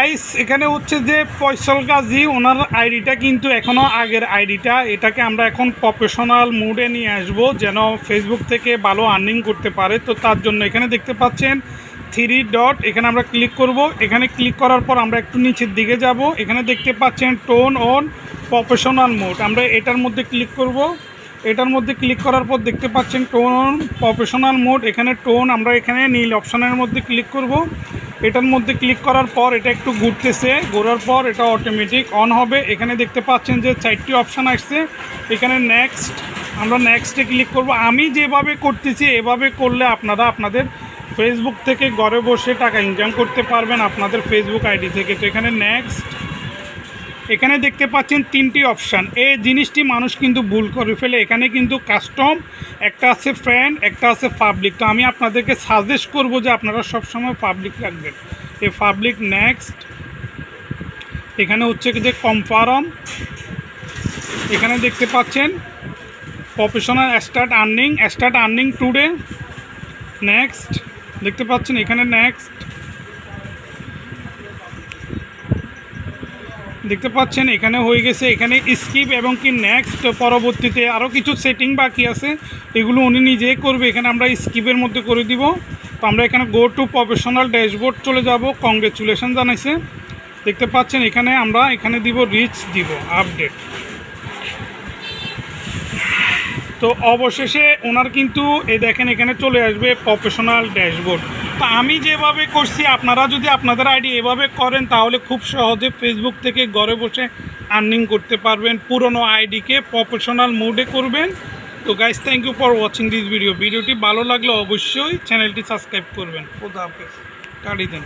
Guys এখানে হচ্ছে যে ফয়সাল গাজী ওনার আইডিটা কিন্তু এখনও আগের আইডিটা, এটাকে আমরা এখন প্রফেশনাল মুডে নিয়ে আসবো যেন ফেসবুক থেকে ভালো আর্নিং করতে পারে। তো তার জন্য এখানে দেখতে পাচ্ছেন 3 ডট, এখানে আমরা ক্লিক করব। এখানে ক্লিক করার পর আমরা একটু নিচের দিকে যাব, এখানে দেখতে পাচ্ছেন টোন অন প্রফেশনাল মুড, আমরা এটার মধ্যে ক্লিক করব। এটার মধ্যে ক্লিক করার পর দেখতে পাচ্ছেন টোন অন প্রফেশনাল মোড, এখানে টোন আমরা এখানে নীল অপশানের মধ্যে ক্লিক করব। এটার মধ্যে ক্লিক করার পর এটা একটু ঘুরতেছে, ঘোরার পর এটা অটোমেটিক অন হবে। এখানে দেখতে পাচ্ছেন যে 4টি অপশান আসছে, এখানে নেক্সট, আমরা নেক্সটে ক্লিক করব। আমি যেভাবে করতেছি এভাবে করলে আপনারা আপনাদের ফেসবুক থেকে ঘরে বসে টাকা ইনকাম করতে পারবেন আপনাদের ফেসবুক আইডি থেকে। তো এখানে নেক্সট, এখানে দেখতে পাচ্ছেন 3টি অপশান। এই জিনিসটি মানুষ কিন্তু ভুল করে ফেলে, এখানে কিন্তু কাস্টম, একটা আছে ফ্রেন্ড, একটা আছে পাবলিক। তো আমি আপনাদেরকে সাজেস্ট করব যে আপনারা সবসময় পাবলিক রাখবেন। এই পাবলিক নেক্সট, এখানে হচ্ছে যে কনফার্ম, এখানে দেখতে পাচ্ছেন professional start earning today, next দেখতে পাচ্ছেন এখানে নেক্সট দেখতে পাচ্ছেন এখানে হয়ে গেছে। এখানে স্কিপ এবং কি নেক্সট, পরবর্তীতে আরও কিছু সেটিং বাকি আছে, এগুলো উনি নিজেই করবে। এখানে আমরা স্কিপের মধ্যে করে দিব। তো আমরা এখানে গো টু প্রফেশনাল ড্যাশবোর্ড চলে যাব, কংগ্রেচুলেশন জানাইছে। দেখতে পাচ্ছেন এখানে আমরা এখানে দিব রিচ, দিব আপডেট। তো অবশেষে ওনার কিন্তু এই দেখেন এখানে চলে আসবে প্রফেশনাল ড্যাশবোর্ড। তো আমি যেভাবে করছি আপনারা যদি আপনাদের আইডি এভাবে করেন তাহলে খুব সহজে ফেসবুক থেকে ঘরে বসে আর্নিং করতে পারবেন। পুরনো আইডিকে প্রফেশনাল মোডে করবেন। তো guys, thank you for watching this ভিডিওটি ভালো লাগলে অবশ্যই চ্যানেলটি সাবস্ক্রাইব করবেন। খোদা হাফেজ, কাটি দেন।